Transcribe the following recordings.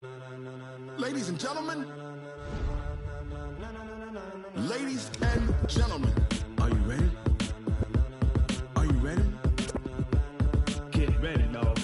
Ladies and gentlemen, ladies and gentlemen, are you ready? Are you ready? Get ready, dog.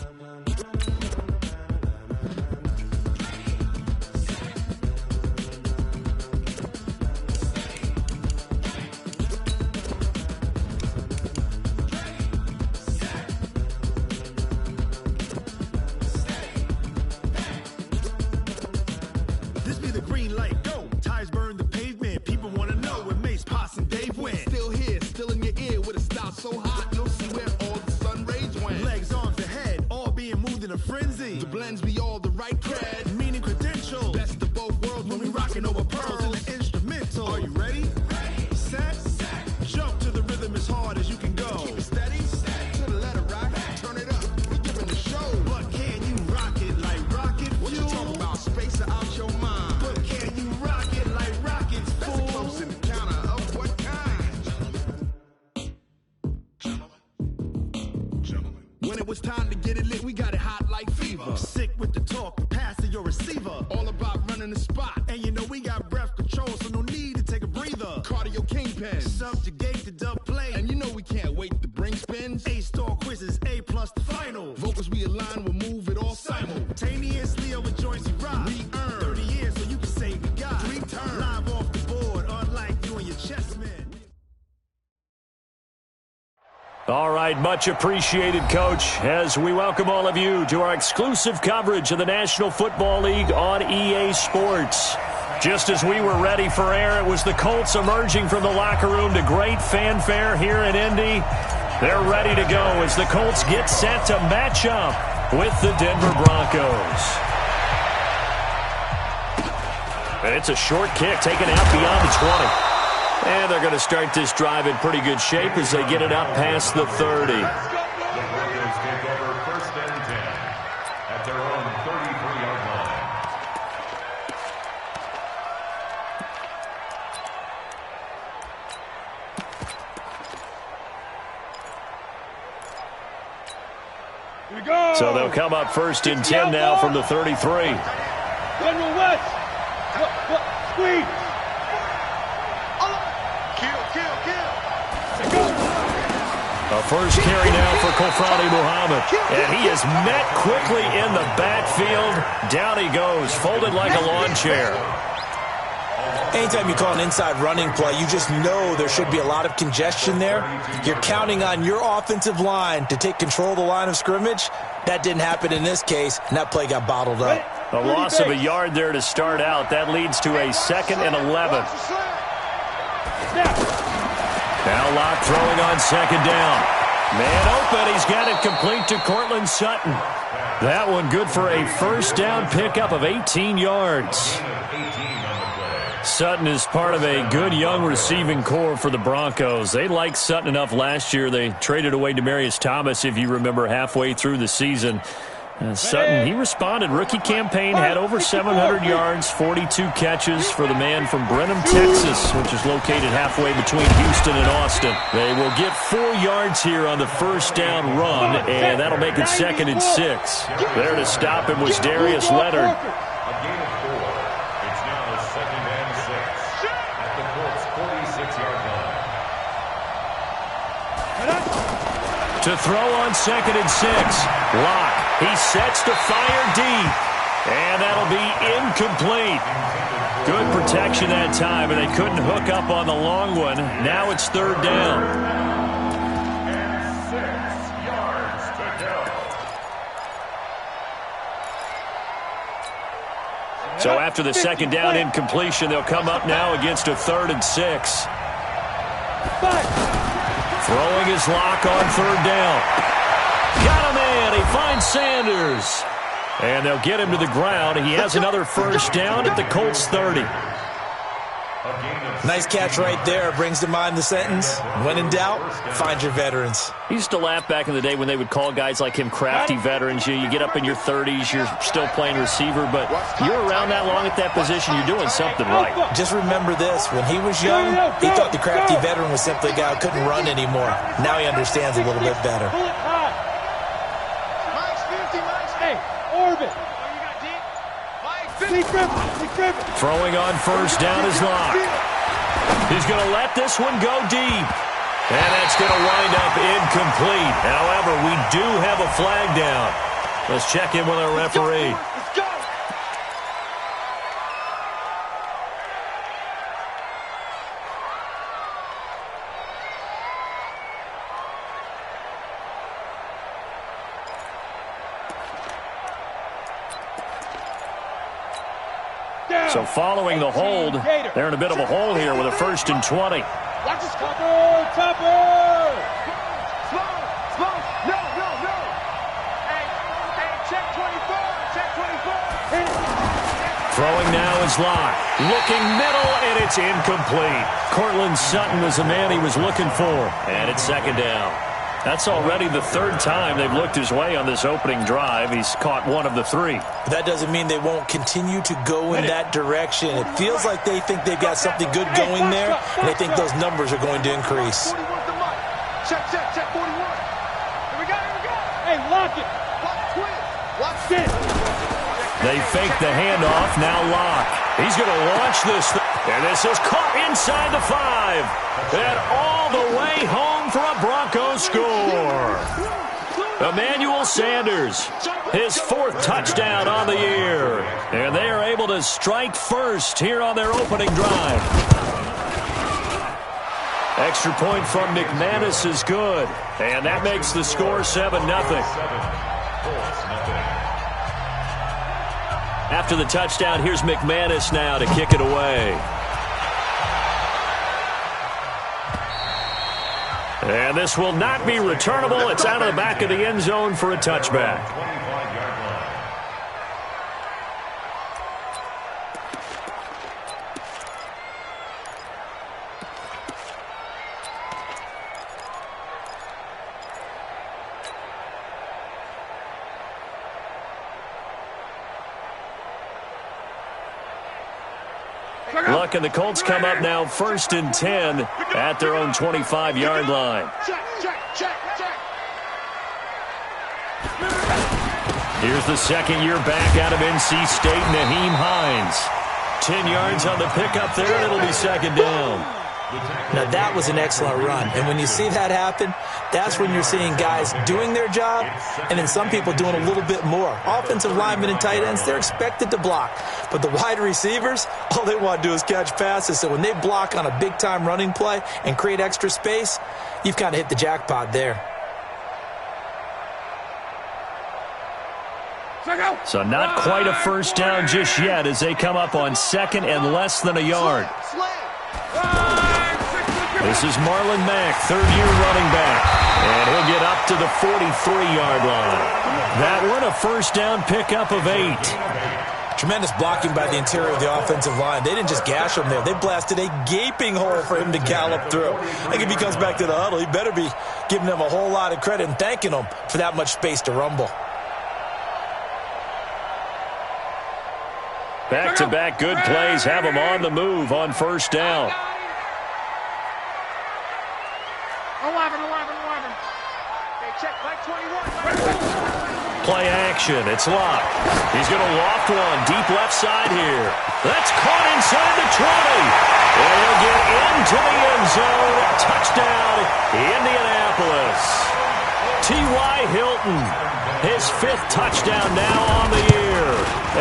This be the green light, go. Tires burn the pavement. People want to know where Mace, Poss, and Dave went. Still here, still in your ear with a style so hot, you'll see where all the sun rays went. Legs, arms, and head, all being moved in a frenzy. The blends be all the right cred, meaning credentials. Best of both worlds when we rockin' over pearls in the instrumental. Are you ready? Set, jump to the rhythm as hard as you can go. Keep it steady, to the letter rock, turn it up. We're giving the show. But can you rock it like rocket fuel? What you talking about? Space out your mind. But can you rock it like rockets, fool? That's a close encounter of what kind? Gentlemen. When it was time to get it lit, we got it hot like fever. Sick with the talk, passing your receiver. All about running the spot. And you know we got breath control, so no need to take a breather. Cardio kingpin, subjugate the dub play. And you know we can't wait to bring spins. A-star quizzes, A+ the final. Vocals we align, we'll move it all simultaneously over joints you rock. We earn 30 years, so you can say we got 3 turns. Live off the board, unlike you and your chess man. All right, much appreciated, Coach, as we welcome all of you to our exclusive coverage of the National Football League on EA Sports. Just as we were ready for air, it was the Colts emerging from the locker room to great fanfare here in Indy. They're ready to go as the Colts get set to match up with the Denver Broncos. And it's a short kick taken out beyond the 20. And they're going to start this drive in pretty good shape as they get it up past the 30. The Broncos take over 1st and 10 at their own 33-yard line. Here we go. So they'll come up 1st and 10 now from the 33. General West. Squeeze. A first carry now for Kofrani Muhammad. And he is met quickly in the backfield. Down he goes, folded like a lawn chair. Anytime you call an inside running play, you just know there should be a lot of congestion there. You're counting on your offensive line to take control of the line of scrimmage. That didn't happen in this case, and that play got bottled up. A loss of a yard there to start out. That leads to a 2nd and 11. Now Locke throwing on 2nd down. Man open, he's got it complete to Cortland Sutton. That one good for a 1st down pickup of 18 yards. Sutton is part of a good young receiving core for the Broncos. They liked Sutton enough last year. They traded away Demaryius Thomas, if you remember, halfway through the season. Sutton, he responded. Rookie campaign, had over 700 yards, 42 catches for the man from Brenham, Texas, which is located halfway between Houston and Austin. They will get 4 yards here on the 1st down run, and that'll make it 2nd and 6. There to stop him was Darius Leonard. A gain of 4. It's now 2nd and 6 at the Colts' 46-yard line. To throw on 2nd and 6. Locke. He sets to fire deep, and that'll be incomplete. Good protection that time, and they couldn't hook up on the long one. Now it's 3rd down. And 6 yards to go. So after the 2nd down incompletion, they'll come up now against a 3rd and 6. Throwing his Locke on 3rd down. Got a man. He finds Sanders. And they'll get him to the ground. He has another 1st down at the Colts 30. Nice catch right there. Brings to mind the sentence, when in doubt, find your veterans. I used to laugh back in the day when they would call guys like him crafty veterans. You get up in your 30s, you're still playing receiver, but you're around that long at that position, you're doing something right. Just remember this. When he was young, he thought the crafty veteran was simply a guy who couldn't run anymore. Now he understands a little bit better. Hey, Orbit. Throwing on first down is Locke. He's going to let this one go deep. And that's going to wind up incomplete. However, we do have a flag down. Let's check in with our referee. Let's go. So following the hold, they're in a bit of a hole here with a 1st and 20. Watch this, Topper! Slow! No! Hey, check 24! Check 24! Throwing now is Locke. Looking middle, and it's incomplete. Cortland Sutton was the man he was looking for. And it's 2nd down. That's already the 3rd time they've looked his way on this opening drive. He's caught 1 of the 3. That doesn't mean they won't continue to go in that direction. It feels like they think they've got something good going there, and they think those numbers are going to increase. Check 41. Here we go. Hey, lock it. Watch it. They fake the handoff. Now Locke. He's going to launch this. And this is caught inside the 5. And all the way home for a Broncos score. Emmanuel Sanders, his 4th touchdown on the year. And they are able to strike first here on their opening drive. Extra point from McManus is good. And that makes the score 7-0. After the touchdown, here's McManus now to kick it away. And this will not be returnable. It's out of the back of the end zone for a touchback. Luck and the Colts come up now 1st and 10 at their own 25-yard line. Check. Here's the 2nd-year back out of NC State, Naheem Hines. 10 yards on the pickup there, and it'll be 2nd down. Now, that was an excellent run. And when you see that happen, that's when you're seeing guys doing their job and then some people doing a little bit more. Offensive linemen and tight ends, they're expected to block. But the wide receivers, all they want to do is catch passes. So when they block on a big-time running play and create extra space, you've kind of hit the jackpot there. So not quite a 1st down just yet as they come up on 2nd and less than a yard. This is Marlon Mack, 3rd-year running back. And he'll get up to the 43-yard line. That one, a 1st down pickup of 8. Tremendous blocking by the interior of the offensive line. They didn't just gash him there. They blasted a gaping hole for him to gallop through. I think if he comes back to the huddle, he better be giving them a whole lot of credit and thanking them for that much space to rumble. Back-to-back good plays have them on the move on 1st down. 11. Okay, check, Mike 21. Play action. It's Locke. He's going to loft one deep left side here. That's caught inside the 20. And he'll get into the end zone. Touchdown, Indianapolis. T.Y. Hilton, his 5th touchdown now on the year,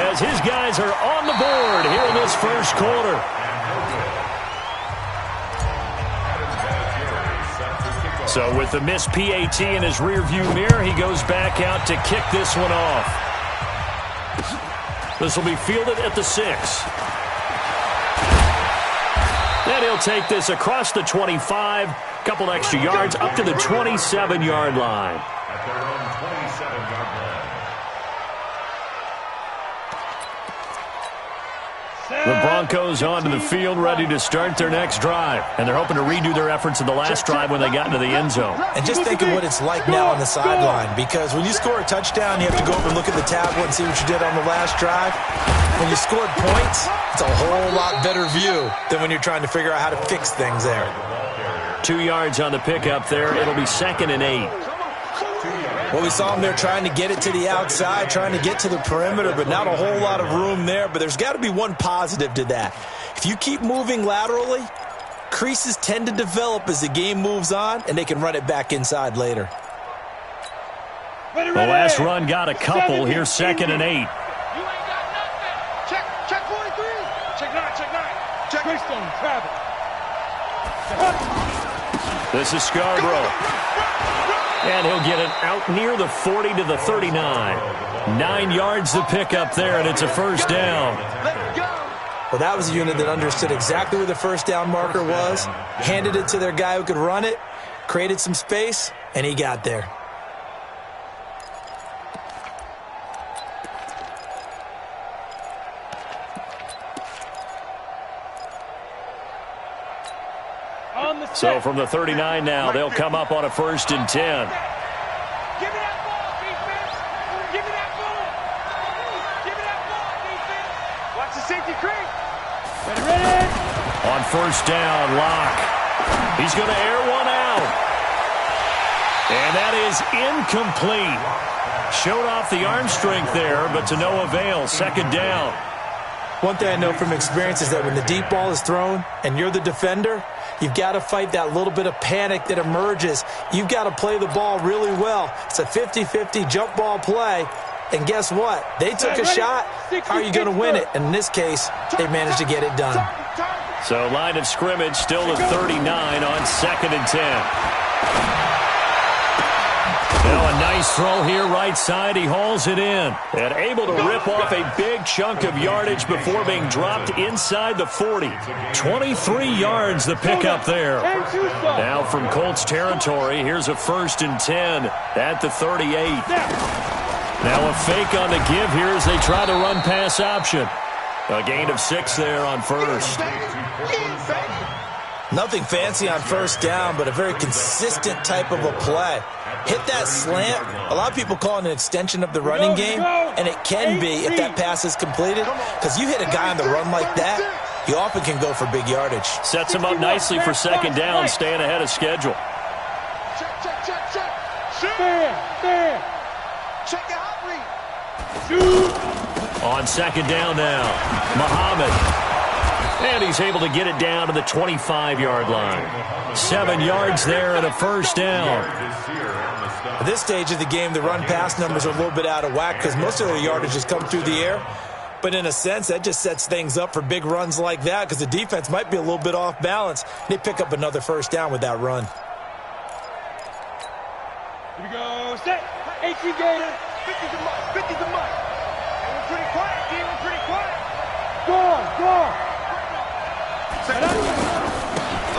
as his guys are on the board here in this 1st quarter. So with the missed PAT in his rearview mirror, he goes back out to kick this one off. This will be fielded at the 6. Then he'll take this across the 25, couple extra yards up to the 27-yard line. At their own 27-yard line. The Broncos onto the field, ready to start their next drive. And they're hoping to redo their efforts in the last drive when they got into the end zone. And just think of what it's like now on the sideline, because when you score a touchdown, you have to go over and look at the tablet and see what you did on the last drive. When you scored points, it's a whole lot better view than when you're trying to figure out how to fix things there. 2 yards on the pickup there. It'll be 2nd and 8. Well, we saw him there trying to get it to the outside, trying to get to the perimeter, but not a whole lot of room there. But there's got to be one positive to that. If you keep moving laterally, creases tend to develop as the game moves on, and they can run it back inside later. The last run got a couple. Here's 2nd and 8. You ain't got nothing. Check 43. Check 9. Check Greystone, travel. This is Scarborough. And he'll get it out near the 40 to the 39. 9 yards to pick up there, and it's a first down. Well, that was a unit that understood exactly where the first down marker was, handed it to their guy who could run it, created some space, and he got there. So from the 39 now, they'll come up on a 1st and 10. Give me that ball, defense. Give me that ball. Give me that ball, defense. Watch the safety creep. Ready. On 1st down, Locke. He's going to air one out. And that is incomplete. Showed off the arm strength there, but to no avail. 2nd down. One thing I know from experience is that when the deep ball is thrown and you're the defender, you've got to fight that little bit of panic that emerges. You've got to play the ball really well. It's a 50-50 jump ball play. And guess what? They took a shot. How are you going to win it? And in this case, they managed to get it done. So line of scrimmage still at 39 on 2nd and 10. Now a nice throw here right side. He hauls it in. And able to rip off a big chunk of yardage before being dropped inside the 40. 23 yards the pickup there. Now from Colts territory, here's a 1st and 10 at the 38. Now a fake on the give here as they try to run pass option. A gain of 6 there on 1st. Nothing fancy on 1st down, but a very consistent type of a play. Hit that slant. A lot of people call it an extension of the running game, and it can be if that pass is completed, because you hit a guy on the run like that, you often can go for big yardage. Sets him up nicely for 2nd down, staying ahead of schedule. Fair. Check your hot read. On 2nd down now, Muhammad. And he's able to get it down to the 25-yard line. 7 yards there and a 1st down. At this stage of the game, the run-pass numbers are a little bit out of whack because most of their yardage has come through the air. But in a sense, that just sets things up for big runs like that because the defense might be a little bit off balance. They pick up another 1st down with that run. Here we go. Set. 18 Gator. 50's a must. 50's a must. And we're pretty quiet, D. We're pretty quiet. Go.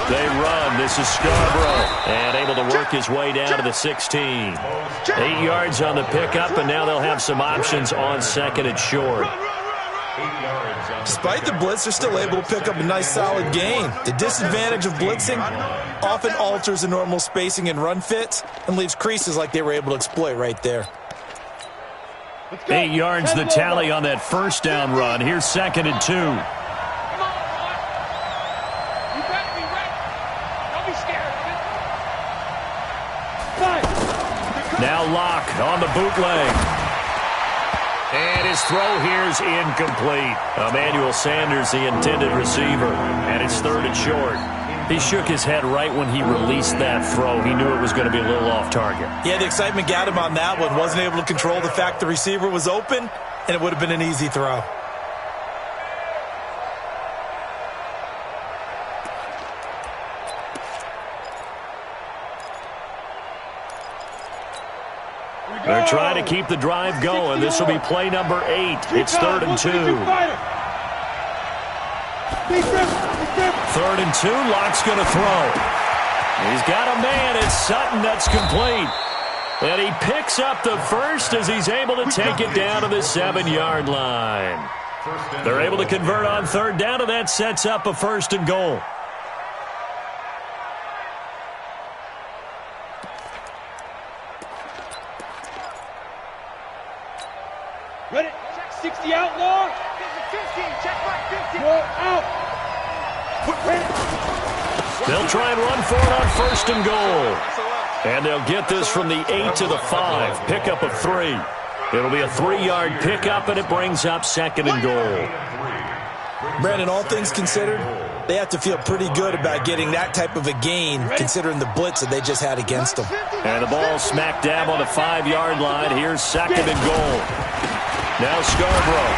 They run. This is Scarborough. And able to work his way down to the 16. 8 yards on the pickup, and now they'll have some options on 2nd and short. Despite the blitz, they're still able to pick up a nice solid gain. The disadvantage of blitzing often alters the normal spacing and run fits and leaves creases like they were able to exploit right there. 8 yards the tally on that 1st down run. Here's 2nd and 2. Now Locke on the bootleg. And his throw here is incomplete. Emmanuel Sanders, the intended receiver. And it's 3rd and short. He shook his head right when he released that throw. He knew it was going to be a little off target. Yeah, the excitement got him on that one. Wasn't able to control the fact the receiver was open, and it would have been an easy throw. They're trying to keep the drive going. This will be play number 8. It's 3rd and 2. 3rd and 2. Locke's going to throw. He's got a man. It's Sutton. That's complete. And he picks up the first as he's able to take it down to the 7-yard line. They're able to convert on 3rd down, and that sets up a 1st and goal. Ready? Check 60 outlaw. 15. Check back 15. Go out. They'll try and run for it on 1st and goal. And they'll get this from the 8 to the 5. Pickup of 3. It'll be a 3-yard pickup, and it brings up 2nd and goal. Brandon, all things considered, they have to feel pretty good about getting that type of a gain, considering the blitz that they just had against them. And the ball smack dab on the 5-yard line. Here's 2nd and goal. Now Scarborough.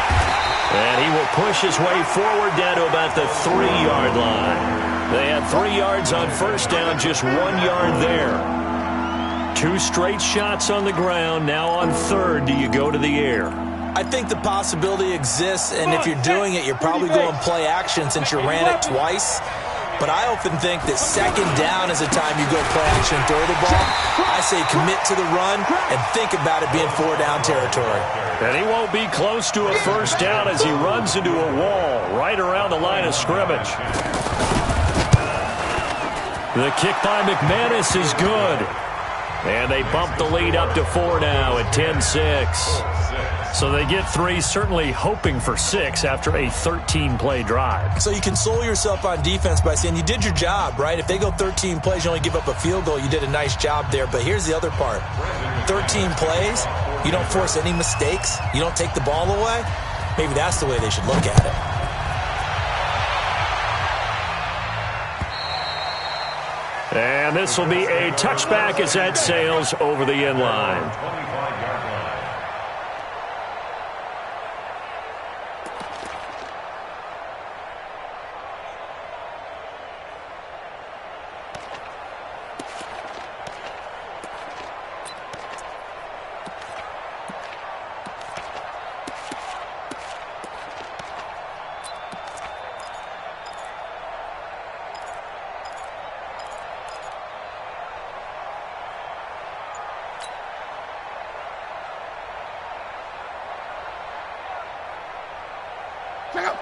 And he will push his way forward down to about the 3-yard line. They had 3 yards on first down, just 1 yard there. 2 straight shots on the ground. Now on third, do you go to the air? I think the possibility exists, and if you're doing it, you're probably going play action since you ran it twice. But I often think that 2nd down is the time you go play action and throw the ball. I say commit to the run and think about it being 4-down territory. And he won't be close to a first down as he runs into a wall right around the line of scrimmage. The kick by McManus is good. And they bump the lead up to 4 now at 10-6. So they get 3, certainly hoping for 6 after a 13-play drive. So you console yourself on defense by saying you did your job, right? If they go 13 plays, you only give up a field goal, you did a nice job there. But here's the other part. 13 plays, you don't force any mistakes, you don't take the ball away. Maybe that's the way they should look at it. And this will be a touchback as that sails over the end line.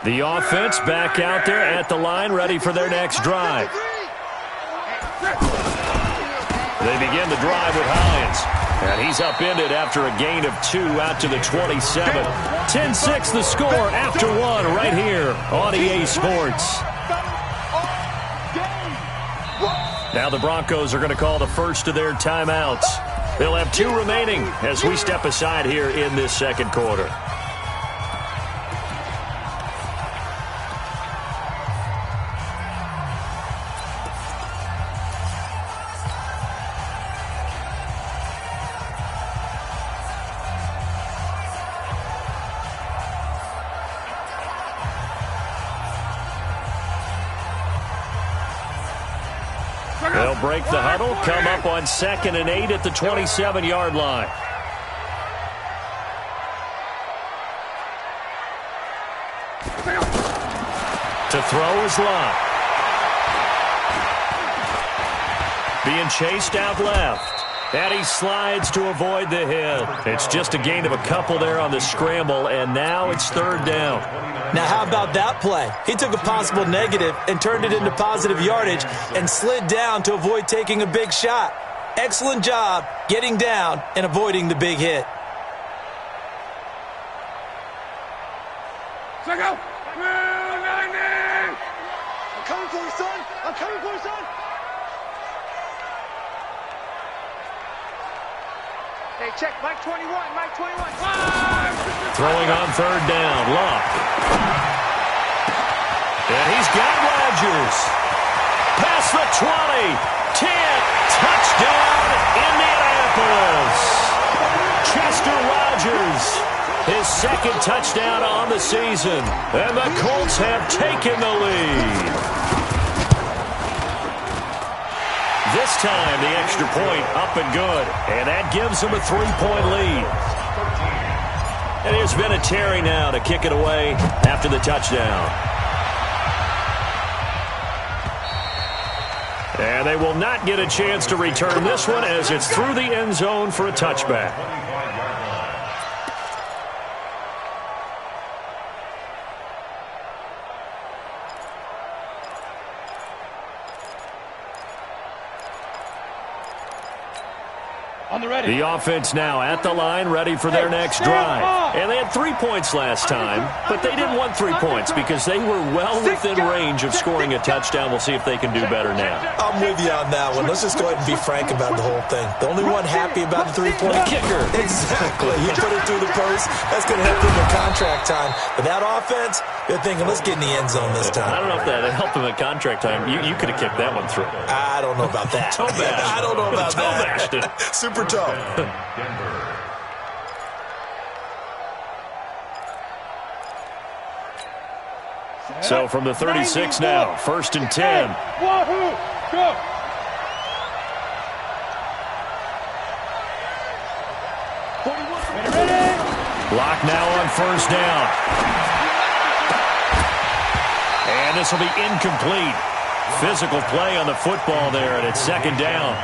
The offense back out there at the line, ready for their next drive. They begin the drive with Hines. And he's upended after a gain of 2 out to the 27. 10-6 the score after 1 right here on EA Sports. Now the Broncos are going to call the first of their timeouts. They'll have 2 remaining as we step aside here in this second quarter. They'll break the huddle, come up on 2nd and 8 at the 27-yard line. To throw is Lott. Being chased out left. And he slides to avoid the hit. It's just a gain of a couple there on the scramble, and now it's 3rd down. Now, how about that play? He took a possible negative and turned it into positive yardage and slid down to avoid taking a big shot. Excellent job getting down and avoiding the big hit. Check out. I'm coming for you, son. I'm coming for you, son. Hey, check. Mike 21. Mike 21. Throwing on 3rd down. Lott. And he's got Rodgers. Past the 20. 10. Touchdown, Indianapolis. Chester Rodgers. His 2nd touchdown on the season. And the Colts have taken the lead. This time, the extra point up and good. And that gives them a 3-point lead. And it's been a Terry now to kick it away after the touchdown. And they will not get a chance to return this one as it's through the end zone for a touchback. The offense now at the line, ready for their next drive. And they had 3 points last time, but they didn't want 3 points because they were well within range of scoring a touchdown. We'll see if they can do better now. I'm with you on that one. Let's just go ahead and be frank about the whole thing. The only one happy about the 3-point kicker. Exactly. You put it through the post. That's going to help him in contract time. But that offense, you're thinking, let's get in the end zone this time. I don't know if that helped him at contract time. You could have kicked that one through. I don't know about that. I don't know about that. Super tough. So from the 36 now, 1st and 10. Wahoo! Go! Lock now on 1st down. And this will be incomplete. Physical play on the football there, and it's 2nd down.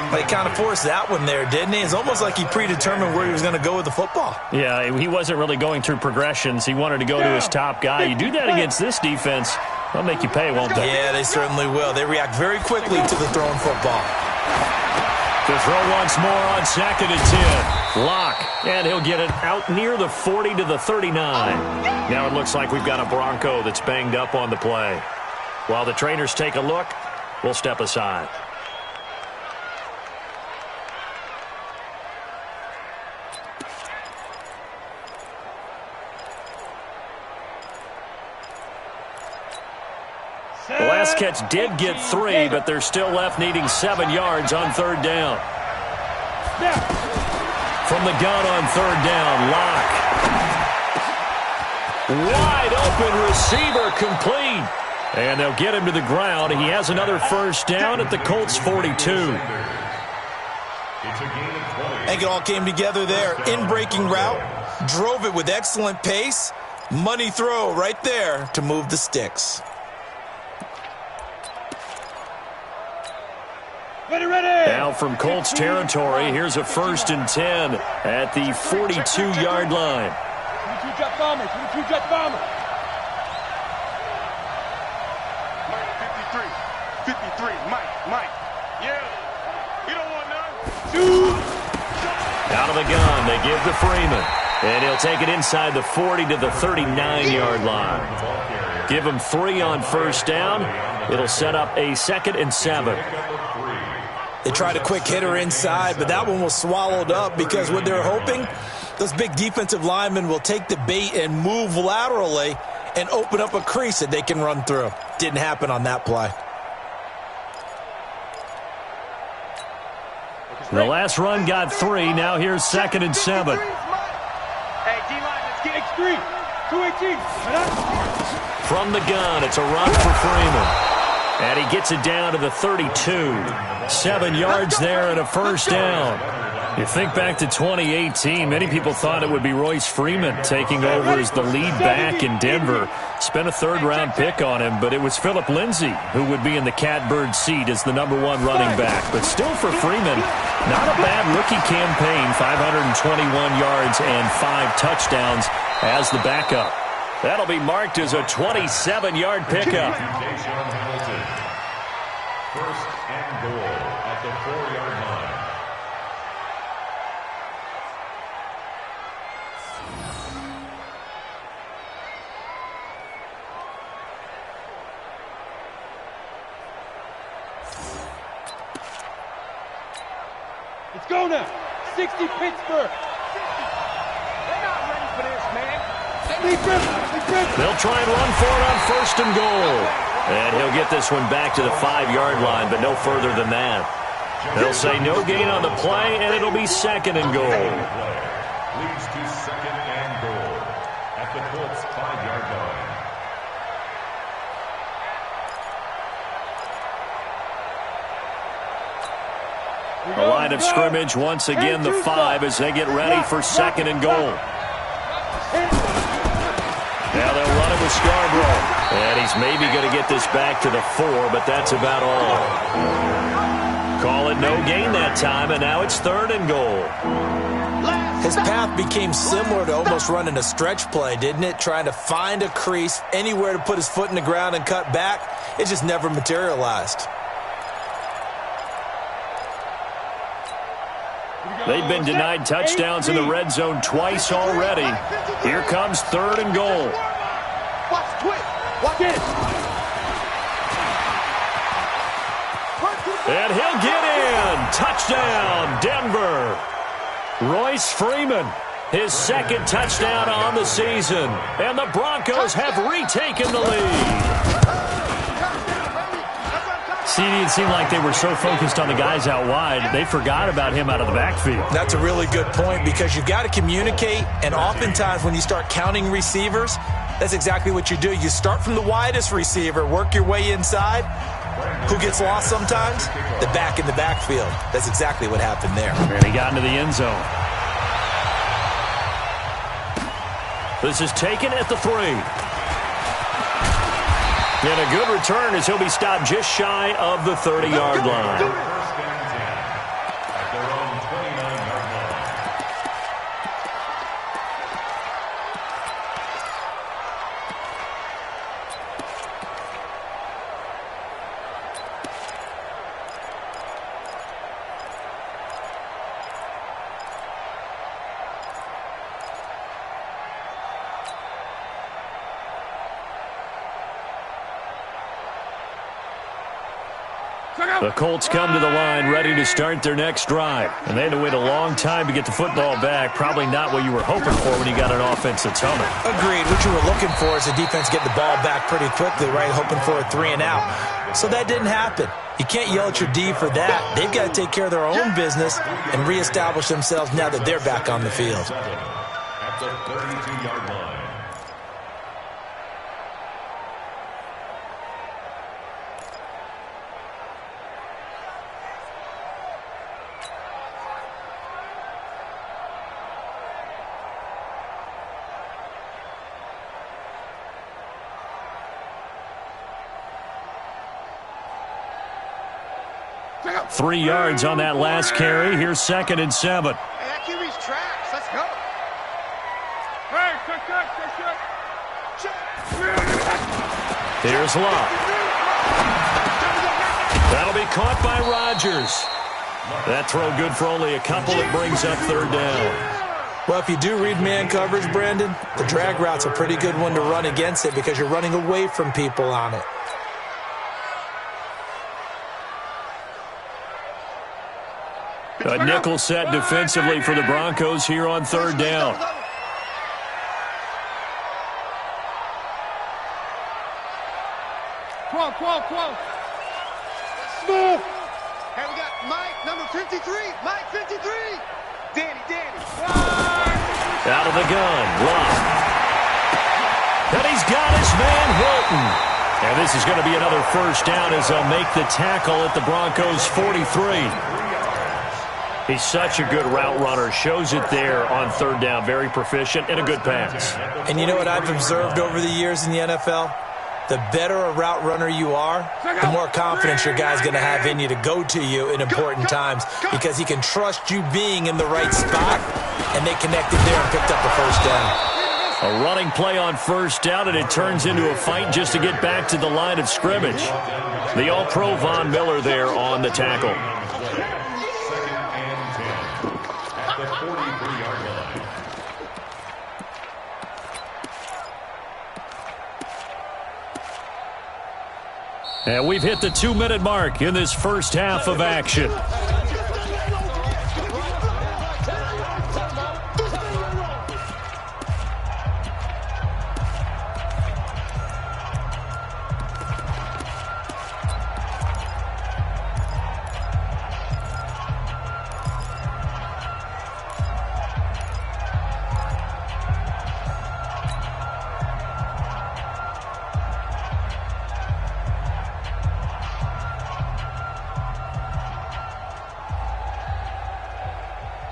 But he kind of forced that one there, didn't he? It's almost like he predetermined where he was going to go with the football. Yeah, he wasn't really going through progressions. He wanted to go to his top guy. You do that against this defense, they'll make you pay, won't they? Yeah, they certainly will. They react very quickly to the thrown football. To throw once more on 2nd and 10. Lock, and he'll get it out near the 40 to the 39. Now it looks like we've got a Bronco that's banged up on the play. While the trainers take a look, we'll step aside. The last catch did get 3, but they're still left needing 7 yards on 3rd down. From the gun on 3rd down, Lock. Wide open receiver, complete. And they'll get him to the ground. He has another 1st down at the Colts 42. I think it all came together there. In-breaking route, drove it with excellent pace. Money throw right there to move the sticks. Now from Colts territory, here's a 1st and 10 at the 42-yard line. 22 jet bomber, 22 jet bomber. 53, Mike. Yeah, we don't want none. Out of the gun, they give to Freeman. And he'll take it inside the 40 to the 39-yard line. Give him 3 on 1st down. It'll set up a 2nd and 7. They tried a quick hitter inside, but that one was swallowed up because what they're hoping, those big defensive linemen will take the bait and move laterally and open up a crease that they can run through. Didn't happen on that play. The last run got 3. Now here's 2nd and 7. Hey, D-line, let's get X3. 218. From the gun, it's a run for Freeman. And he gets it down to the 32. 7 yards there and a 1st down. You think back to 2018, many people thought it would be Royce Freeman taking over as the lead back in Denver. Spent a 3rd-round pick on him, but it was Philip Lindsay who would be in the catbird seat as the #1 running back. But still for Freeman, not a bad rookie campaign, 521 yards and 5 touchdowns as the backup. That'll be marked as a 27-yard pickup. 1st and goal at the 4-yard line. Let's go now. 60 Pittsburgh. They're not ready for this, man. They'll try and run for it on 1st and goal. And he'll get this one back to the 5-yard line, but no further than that. They'll say no gain on the play, and it'll be 2nd and goal. Leads to 2nd and goal at the Colts 5-yard line. The line of scrimmage, once again, the 5 as they get ready for 2nd and goal. Now they'll run it with Scarborough. And he's maybe going to get this back to the 4, but that's about all. Call it no gain that time, and now it's 3rd and goal. His path became similar to almost running a stretch play, didn't it? Trying to find a crease, anywhere to put his foot in the ground and cut back. It just never materialized. They've been denied touchdowns in the red zone twice already. Here comes 3rd and goal. Watch quick. Watch it. And he'll get in. Touchdown, Denver. Royce Freeman, his 2nd touchdown on the season. And the Broncos have retaken the lead. See, it seemed like they were so focused on the guys out wide, they forgot about him out of the backfield. That's a really good point because you've got to communicate, and oftentimes when you start counting receivers, that's exactly what you do. You start from the widest receiver, work your way inside. Who gets lost sometimes? The back in the backfield. That's exactly what happened there. And he got into the end zone. This is taken at the 3. And a good return as he'll be stopped just shy of the 30-yard line. First and 10 at their own 29-yard line. The Colts come to the line ready to start their next drive. And they had to wait a long time to get the football back. Probably not what you were hoping for when you got an offense that's humming. Agreed. What you were looking for is the defense get the ball back pretty quickly, right? Hoping for a 3 and out. So that didn't happen. You can't yell at your D for that. They've got to take care of their own business and reestablish themselves now that they're back on the field. At the 32-yard line. Three yards on that last carry. Here's 2nd and 7. Hey, that QB's trash. Let's go. Hey, Here's Love. That'll be caught by Rodgers. That throw good for only a couple. It brings up 3rd down. Well, if you do read man coverage, Brandon, the drag route's a pretty good one to run against it because you're running away from people on it. A nickel set defensively for the Broncos here on 3rd down. Quo. Smooth. Hey, we got Mike, number 53. Mike, 53. Danny. Out of the gun, Love. And he's got his man, Hilton. And this is going to be another 1st down as they'll make the tackle at the Broncos' 43. He's such a good route runner. Shows it there on 3rd down. Very proficient and a good pass. And you know what I've observed over the years in the NFL? The better a route runner you are, the more confidence your guy's going to have in you to go to you in important times because he can trust you being in the right spot, and they connected there and picked up the 1st down. A running play on 1st down, and it turns into a fight just to get back to the line of scrimmage. The All-Pro Von Miller there on the tackle. The 43-yard line. And we've hit the 2-minute mark in this first half of action.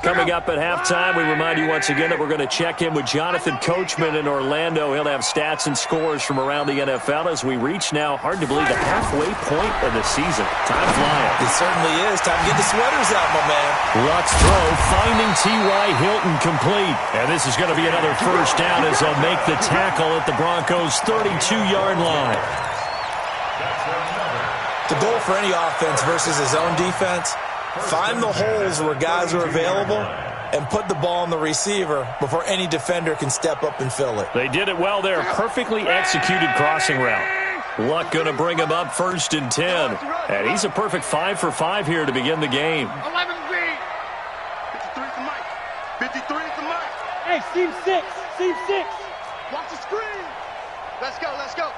Coming up at halftime, we remind you once again that we're going to check in with Jonathan Coachman in Orlando. He'll have stats and scores from around the NFL as we reach now, hard to believe, the halfway point of the season. Time flying. It certainly is. Time to get the sweaters out, my man. Luck's throw, finding T.Y. Hilton complete. And this is going to be another 1st down as they'll make the tackle at the Broncos' 32-yard line. The goal for any offense versus his own defense Find the holes where guys are available and put the ball on the receiver before any defender can step up and fill it. They did it well there. Perfectly executed crossing route. Luck going to bring him up 1st and 10. And he's a perfect 5 for 5 here to begin the game. 11 feet. 53 to Mike. 53 to Mike. Hey, seam 6. Seam 6. Watch the screen. Let's go. Let's go.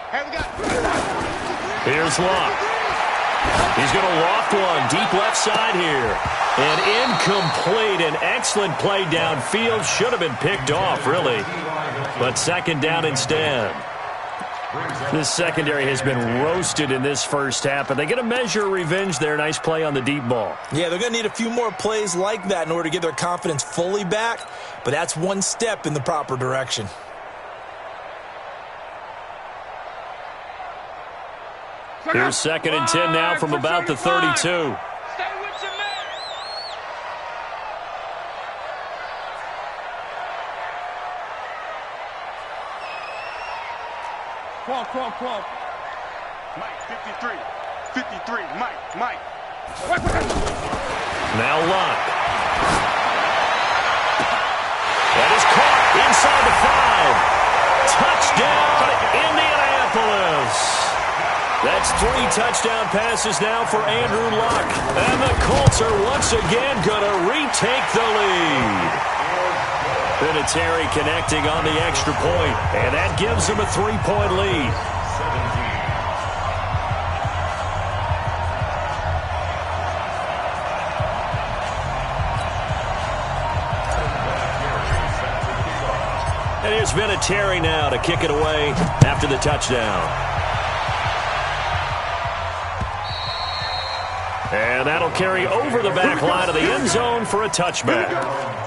Hey, we got. Here's Luck. He's going to loft one deep left side here. And incomplete. An excellent play downfield. Should have been picked off, really. But 2nd down instead. This secondary has been roasted in this first half, and they get a measure of revenge there. Nice play on the deep ball. Yeah, they're going to need a few more plays like that in order to get their confidence fully back, but that's one step in the proper direction. Here's 2nd and 10 now from about the 32. Come. Mike, 53. 53. Mike. Now Luck. That is caught inside the 5. Touchdown, Indianapolis. That's 3 touchdown passes now for Andrew Luck. And the Colts are once again going to retake the lead. Vinatieri connecting on the extra point, and that gives them a 3-point lead. And here's Vinatieri now to kick it away after the touchdown. And that'll carry over the back line of the end zone for a touchback.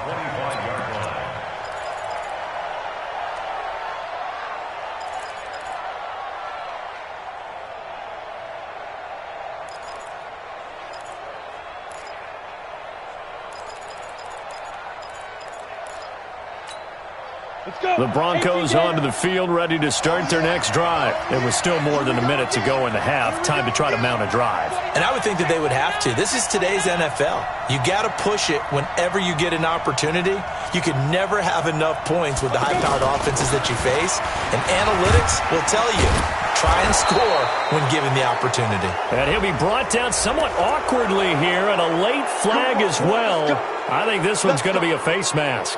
The Broncos onto the field, ready to start their next drive. There was still more than a minute to go in the half. Time to try to mount a drive. And I would think that they would have to. This is today's NFL. You got to push it whenever you get an opportunity. You can never have enough points with the high-powered offenses that you face. And analytics will tell you, try and score when given the opportunity. And he'll be brought down somewhat awkwardly here, and a late flag as well. I think this one's going to be a face mask.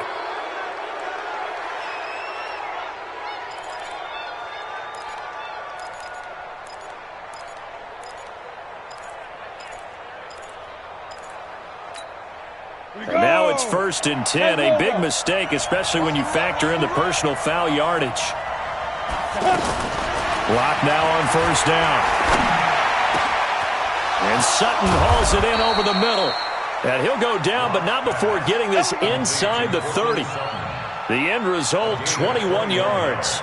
And now it's 1st and 10. A big mistake, especially when you factor in the personal foul yardage. Lock now on 1st down. And Sutton hauls it in over the middle. And he'll go down, but not before getting this inside the 30. The end result, 21 yards.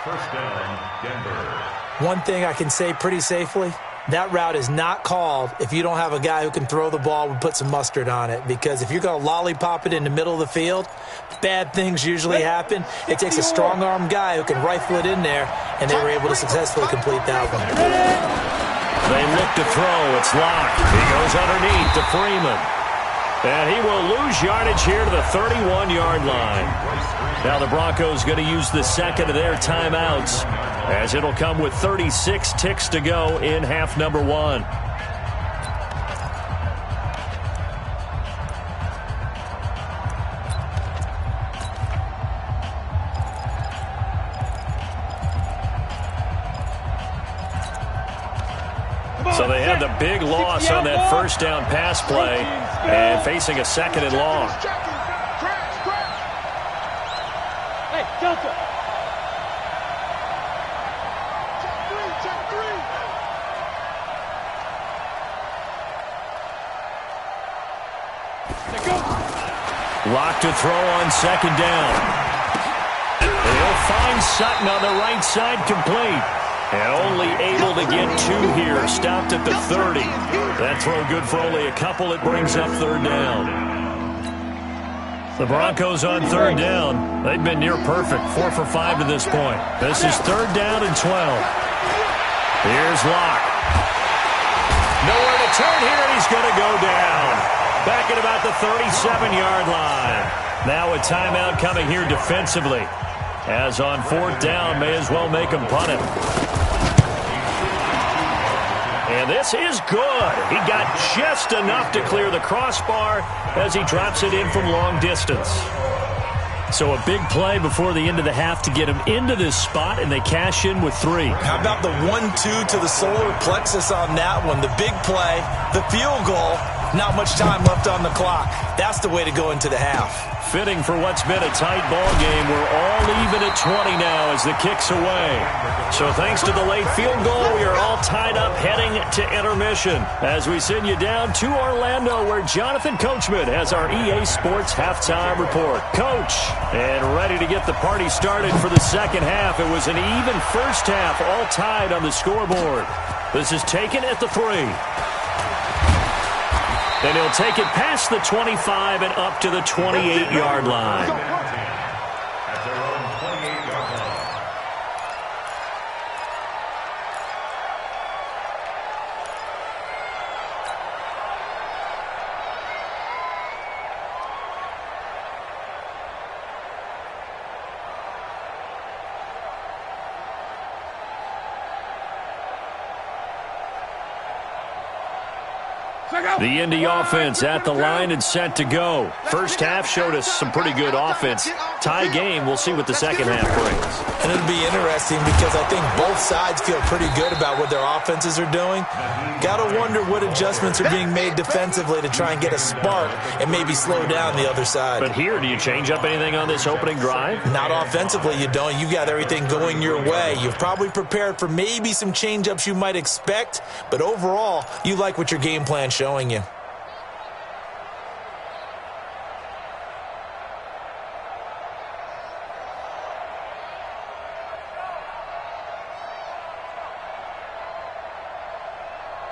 1st down, Denver. One thing I can say pretty safely, that route is not called if you don't have a guy who can throw the ball and put some mustard on it. Because if you're going to lollipop it in the middle of the field, bad things usually happen. It takes a strong-arm guy who can rifle it in there, and they were able to successfully complete that one. They look to throw. It's locked. He goes underneath to Freeman. And he will lose yardage here to the 31-yard line. Now the Broncos going to use the second of their timeouts, as it'll come with 36 ticks to go in half number 1. So they had the big loss on that 1st down pass play and facing a 2nd and long. Hey, Delta. Lock to throw on 2nd down. They'll find Sutton on the right side, complete. And only able to get 2 here, stopped at the 30. That throw good for only a couple. It brings up 3rd down. The Broncos on 3rd down. They've been near perfect, 4 for 5 to this point. This is 3rd down and 12. Here's Locke. Nowhere to turn here, and he's going to go down. Back at about the 37-yard line. Now a timeout coming here defensively. As on 4th down, may as well make him punt it. And this is good. He got just enough to clear the crossbar as he drops it in from long distance. So a big play before the end of the half to get him into this spot, and they cash in with 3. How about the 1-2 to the solar plexus on that one? The big play, the field goal, not much time left on the clock. That's the way to go into the half. Fitting for what's been a tight ball game. We're all even at 20 now as the kick's away. So thanks to the late field goal, we are all tied up heading to intermission as we send you down to Orlando where Jonathan Coachman has our EA Sports halftime report. Coach, and ready to get the party started for the second half. It was an even first half, all tied on the scoreboard. This is taken at the 3. And he'll take it past the 25 and up to the 28-yard line. At their own 28-yard line. The Indy offense at the line and set to go. First half showed us some pretty good offense. Tie game, we'll see what the second half brings. And it'll be interesting because I think both sides feel pretty good about what their offenses are doing. Got to wonder what adjustments are being made defensively to try and get a spark and maybe slow down the other side. But here, do you change up anything on this opening drive? Not offensively, you don't. You've got everything going your way. You've probably prepared for maybe some change-ups you might expect, but overall, you like what your game plan's showing you.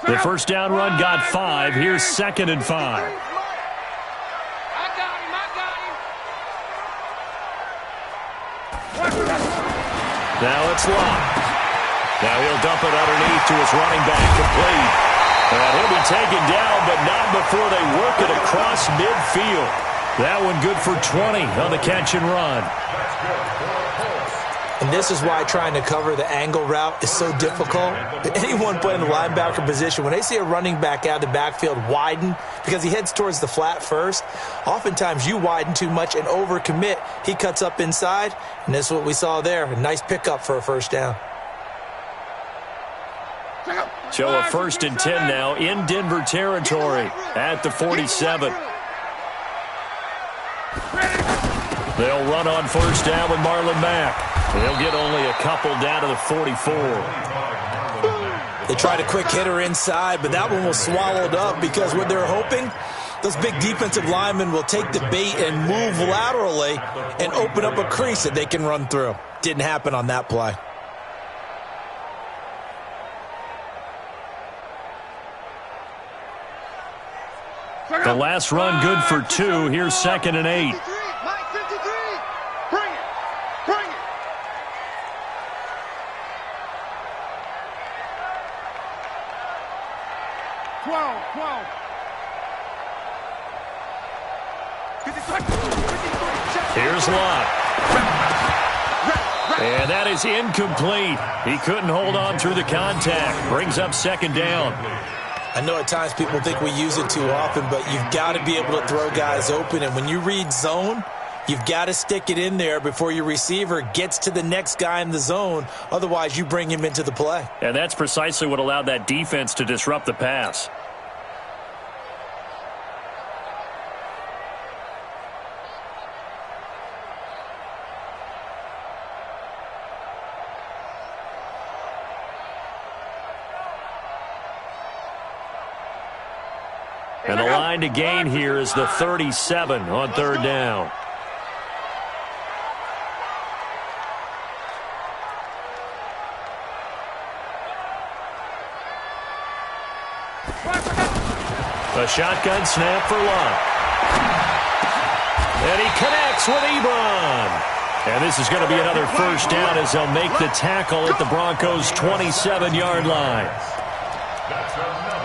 The first down run got 5. Here's 2nd and 5. I got him. Now it's locked. Now he'll dump it underneath to his running back, complete. And he'll be taken down, but not before they work it across midfield. That one good for 20 on the catch and run. And this is why trying to cover the angle route is so difficult. Anyone playing the linebacker position, when they see a running back out of the backfield widen because he heads towards the flat first, oftentimes you widen too much and overcommit. He cuts up inside, and this is what we saw there. A nice pickup for a first down. So a 1st and 10 now in Denver territory at the 47. They'll run on 1st down with Marlon Mack. They'll get only a couple down to the 44. They tried a quick hitter inside, but that one was swallowed up because what they're hoping, those big defensive linemen will take the bait and move laterally and open up a crease that they can run through. Didn't happen on that play. The last run good for 2. Here's 2nd and 8. Here's Lott. And that is incomplete. He couldn't hold on through the contact. Brings up 2nd down. I know at times people think we use it too often, but you've got to be able to throw guys open. And when you read zone, you've got to stick it in there before your receiver gets to the next guy in the zone. Otherwise, you bring him into the play. And that's precisely what allowed that defense to disrupt the pass. And the line to gain here is the 37 on 3rd down. A shotgun snap for Lott. And he connects with Ebron. And this is going to be another 1st down as they'll make the tackle at the Broncos' 27-yard line. That's another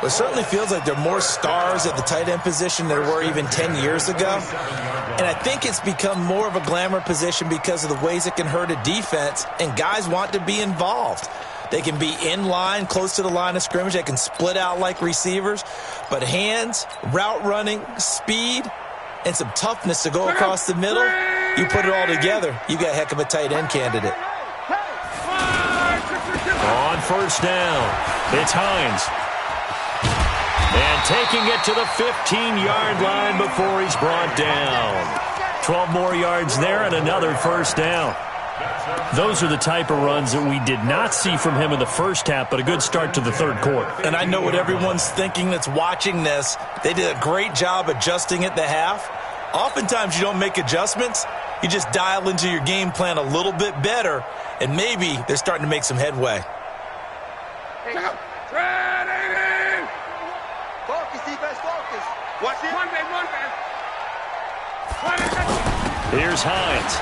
It certainly feels like there are more stars at the tight end position than there were even 10 years ago. And I think it's become more of a glamour position because of the ways it can hurt a defense, and guys want to be involved. They can be in line, close to the line of scrimmage. They can split out like receivers. But hands, route running, speed, and some toughness to go across the middle, you put it all together, you got a heck of a tight end candidate. On first down, it's Hines. And taking it to the 15-yard line before he's brought down. 12 more yards there and another first down. Those are the type of runs that we did not see from him in the first half, but a good start to the third quarter. And I know what everyone's thinking that's watching this. They did a great job adjusting at the half. Oftentimes you don't make adjustments. You just dial into your game plan a little bit better, and maybe they're starting to make some headway. Focus, defense, focus. Watch it. One man. Here's Hines.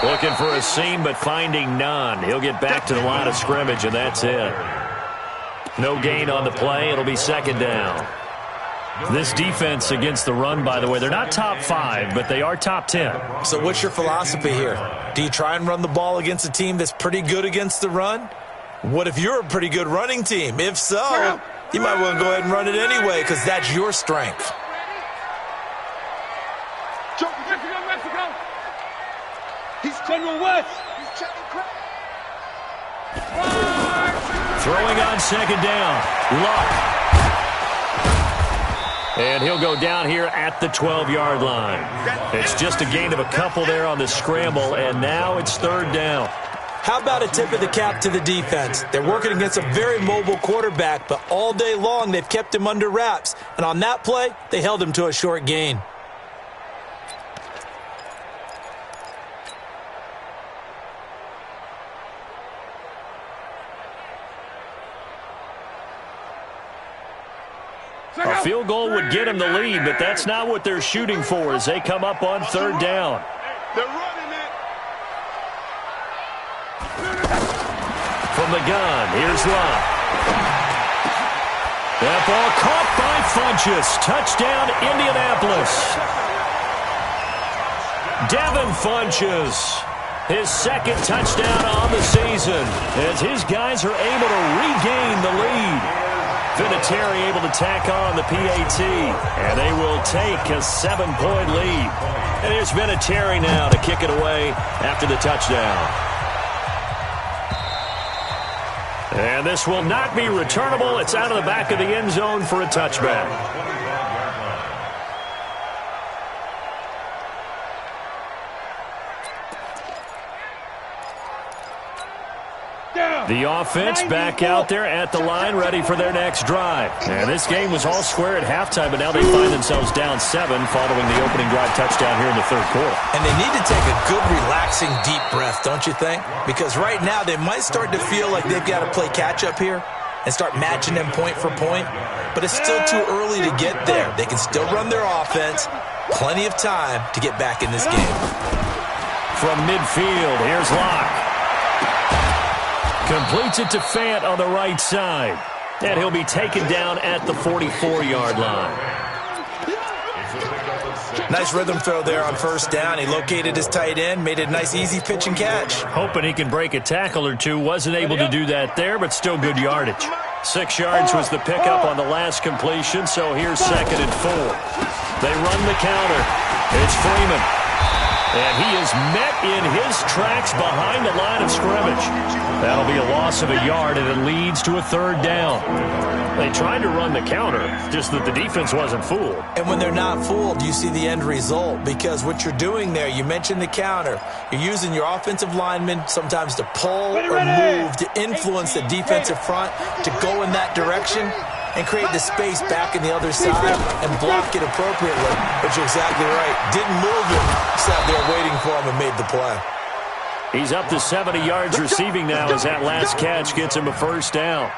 Looking for a seam, but finding none. He'll get back to the line of scrimmage, and that's it. No gain on the play. It'll be second down. This defense against the run, by the way, they're not top 5, but they are top 10. So what's your philosophy here? Do you try and run the ball against a team that's pretty good against the run? What if you're a pretty good running team? If so, you might want to go ahead and run it anyway because that's your strength. Mexico. He's General West. He's checking crap. Throwing on second down. Luck. And he'll go down here at the 12-yard line. It's just a gain of a couple there on the scramble, and now it's third down. How about a tip of the cap to the defense? They're working against a very mobile quarterback, but all day long they've kept him under wraps. And on that play, they held him to a short gain. A field goal would get him the lead, but that's not what they're shooting for as they come up on third down. They're running it. From the gun, here's Luck. That ball caught by Funchess. Touchdown, Indianapolis. Devin Funchess, his second touchdown on the season as his guys are able to regain the lead. Vinatieri able to tack on the PAT, and they will take a 7-point lead. And here's Vinatieri now to kick it away after the touchdown. And this will not be returnable. It's out of the back of the end zone for a touchback. The offense back out there at the line, ready for their next drive. And this game was all square at halftime, but now they find themselves down 7 following the opening drive touchdown here in the third quarter. And they need to take a good, relaxing, deep breath, don't you think? Because right now they might start to feel like they've got to play catch-up here and start matching them point for point. But it's still too early to get there. They can still run their offense. Plenty of time to get back in this game. From midfield, here's Locke. Completes it to Fant on the right side. And he'll be taken down at the 44-yard line. Nice rhythm throw there on first down. He located his tight end, made it a nice, easy pitch and catch. Hoping he can break a tackle or two. Wasn't able to do that there, but still good yardage. 6 yards was the pickup on the last completion, so here's 2nd and 4. They run the counter. It's Freeman. And he is met in his tracks behind the line of scrimmage. That'll be a loss of a yard, and it leads to a third down. They tried to run the counter, just that the defense wasn't fooled. And when they're not fooled, you see the end result. Because what you're doing there, you mentioned the counter. You're using your offensive linemen sometimes to pull or move, to influence the defensive front, to go in that direction and create the space back in the other side and block it appropriately. But you're exactly right. Didn't move him. Sat there waiting for him and made the play. He's up to 70 yards receiving now as that last catch gets him a first down.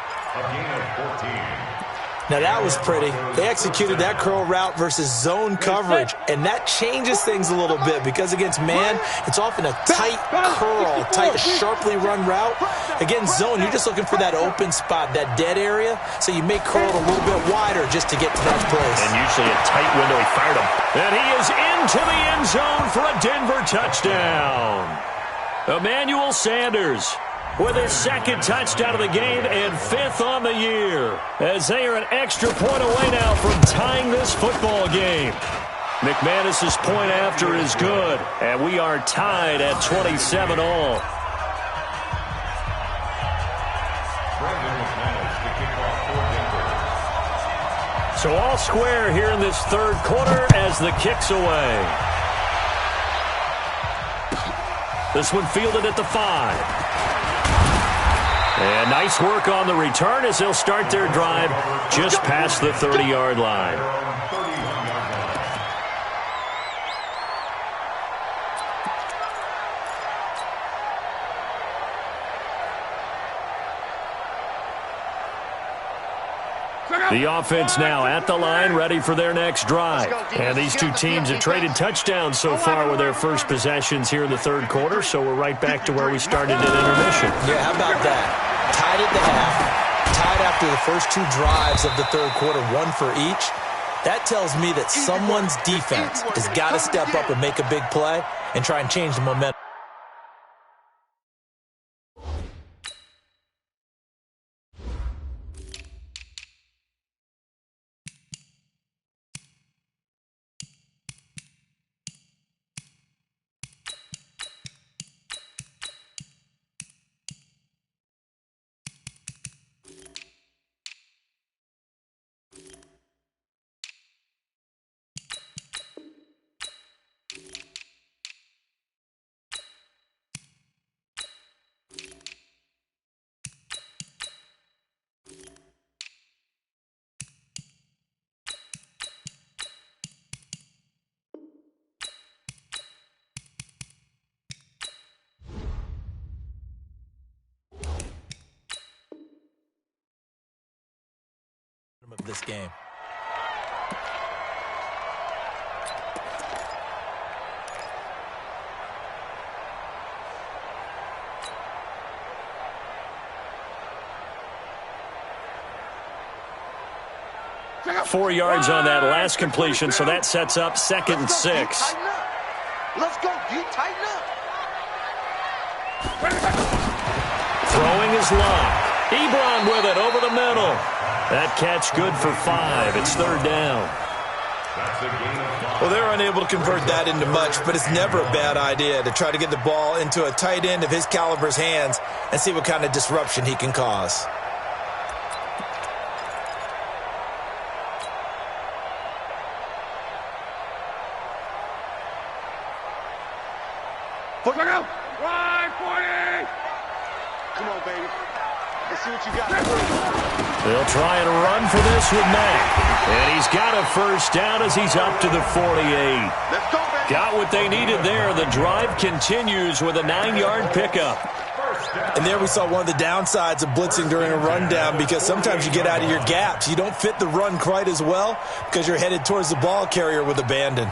Now that was pretty. They executed that curl route versus zone coverage, and that changes things a little bit because against man, it's often a tight curl, tight, sharply run route. Against zone, you're just looking for that open spot, that dead area, so you may curl it a little bit wider just to get to that place. And usually a tight window. He fired him. And he is into the end zone for a Denver touchdown. Emmanuel Sanders with his second touchdown of the game and 5th on the year, as they are an extra point away now from tying this football game. McManus's point after is good, and we are tied at 27 all. So all square here in this third quarter as the kick's away. This one fielded at the 5. And nice work on the return as they'll start their drive just past the 30-yard line. The offense now at the line, ready for their next drive. And these two teams have traded touchdowns so far with their first possessions here in the third quarter, so we're right back to where we started at intermission. Yeah, how about that? Tied at the half, tied after the first 2 drives of the third quarter, 1 for each. That tells me that someone's defense has got to step up and make a big play and try and change the momentum. Of this game. Four yards on that last completion, so that sets up 2nd and 6. Let's go, D. Tighten up. Throwing his line. Ebron with it over the middle. That catch good for 5. It's 3rd down. Well, they're unable to convert that into much, but it's never a bad idea to try to get the ball into a tight end of his caliber's hands and see what kind of disruption he can cause. Look out! Ride 40! Come on, baby. Let's see what you got. They'll try and run for this with Mack. And he's got a 1st down as he's up to the 48. Let's go, baby. Got what they needed there. The drive continues with a 9-yard pickup. And there we saw one of the downsides of blitzing during a rundown, because sometimes you get out of your gaps. You don't fit the run quite as well because you're headed towards the ball carrier with abandon.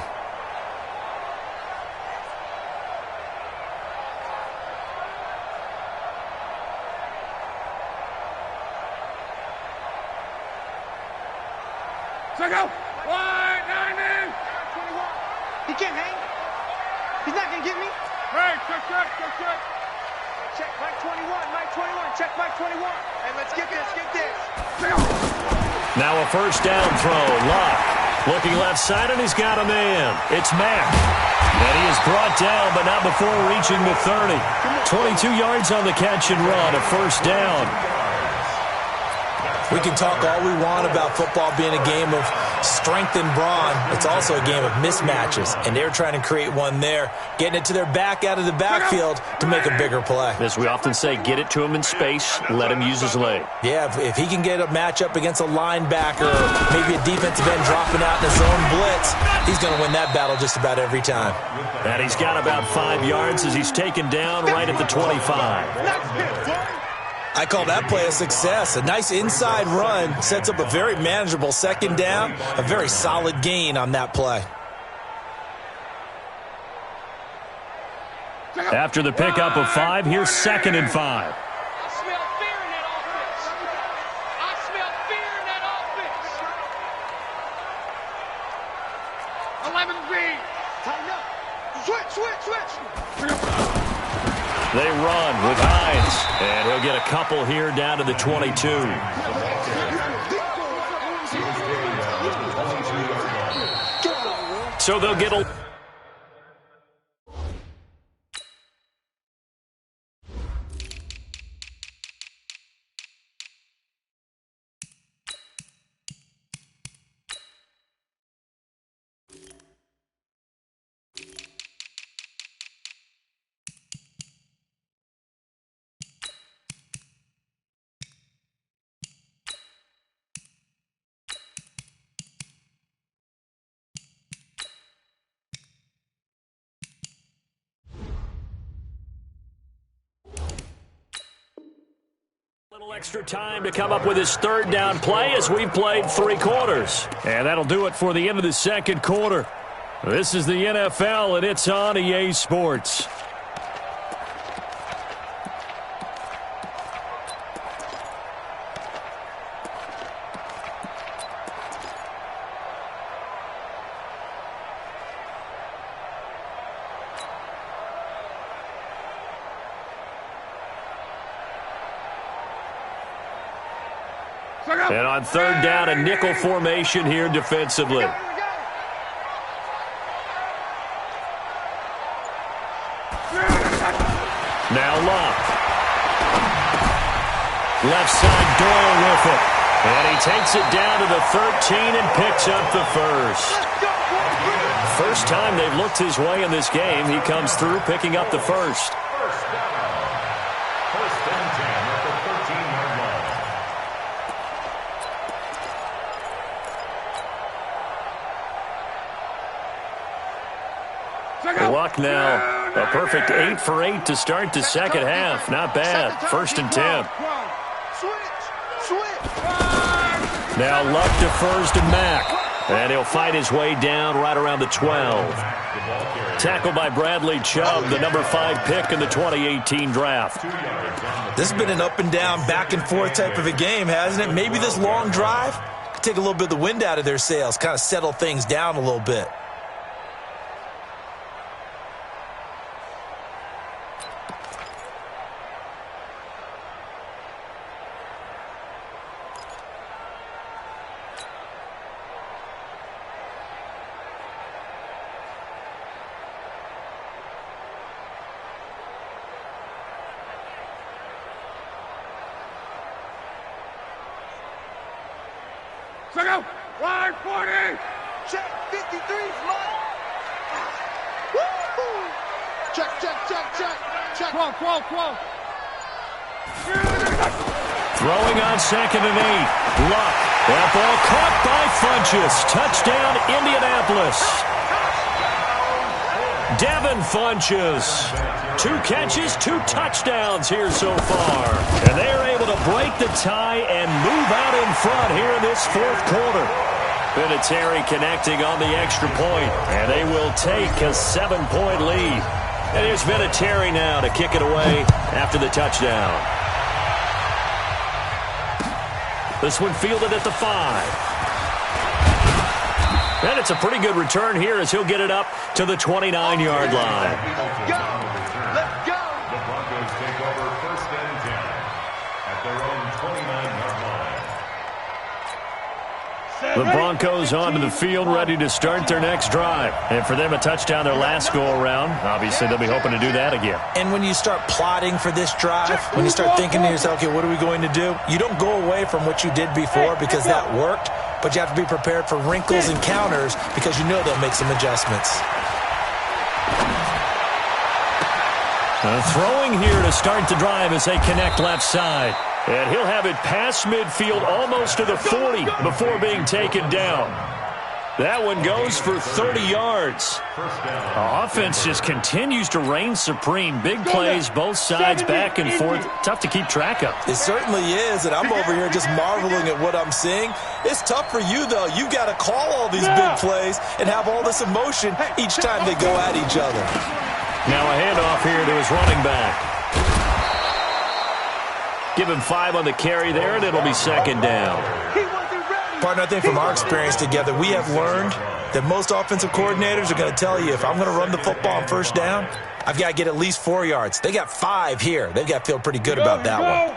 Check out! Wide, 9 man! 21. He can't hang. He's not gonna get me. Hey, check. Check Mike 21, Mike 21. Check Mike 21. Hey, let's get this. Now a 1st down throw. Luck looking left side, and he's got a man. It's Mack. And he is brought down, but not before reaching the 30. 22 yards on the catch and run, a 1st down. We can talk all we want about football being a game of strength and brawn. It's also a game of mismatches, and they're trying to create one there, getting it to their back out of the backfield to make a bigger play. As we often say, get it to him in space, let him use his leg. Yeah, if he can get a matchup against a linebacker, maybe a defensive end dropping out in a zone blitz, he's going to win that battle just about every time. And he's got about 5 yards as he's taken down right at the 25. I call that play a success. A nice inside run sets up a very manageable second down, a very solid gain on that play. After the pickup of 5, here's 2nd and 5. I smell fear in that offense. I smell fear in that offense. 11B. Tighten up. Switch. They run with Hines, and he'll get a couple here down to the 22. So they'll get a... little extra time to come up with his 3rd down play as we've played 3 quarters. And that'll do it for the end of the 2nd quarter. This is the NFL, and it's on EA Sports. And on 3rd down, a nickel formation here defensively. Now Locke. Left side, Doyle with it. And he takes it down to the 13 and picks up the first. First time they've looked his way in this game. He comes through picking up the first. Luck now, a perfect 8 for 8 to start the second half. Not bad. 1st and 10. Now Luck defers to Mack, and he'll fight his way down right around the 12. Tackled by Bradley Chubb, the number 5 pick in the 2018 draft. This has been an up and down, back and forth type of a game, hasn't it? Maybe this long drive could take a little bit of the wind out of their sails, kind of settle things down a little bit. Line 40! Check, 53's mine! Woo! Check. 12. Throwing on 2nd and 8. Luck. That ball caught by Funchess. Touchdown, Indianapolis. Devin Funchess. 2 catches, 2 touchdowns here so far. And they're able to break the tie and move out in front here in this 4th quarter. Vinatieri connecting on the extra point, and they will take a 7-point lead. And here's Vinatieri now to kick it away after the touchdown. This one fielded at the 5. And it's a pretty good return here as he'll get it up to the 29-yard line. Let's go! The Broncos take over 1st and 10 at their own 29-yard line. The Broncos onto the field, ready to start their next drive. And for them, a touchdown their last go-around. Obviously, they'll be hoping to do that again. And when you start plotting for this drive, when you start thinking to yourself, okay, what are we going to do? You don't go away from what you did before because that worked, but you have to be prepared for wrinkles and counters because you know they'll make some adjustments. Throwing here to start the drive as they connect left side. And he'll have it past midfield almost to the 40 before being taken down. That one goes for 30 yards. Offense just continues to reign supreme. Big plays, both sides, back and forth. Tough to keep track of. It certainly is, and I'm over here just marveling at what I'm seeing. It's tough for you, though. You've got to call all these big plays and have all this emotion each time they go at each other. Now a handoff here to his running back. Give him 5 on the carry there, and it'll be second down. Partner, I think from our experience together, we have learned that most offensive coordinators are going to tell you, if I'm going to run the football on first down, I've got to get at least 4 yards. They got 5 here. They've got to feel pretty good about that one.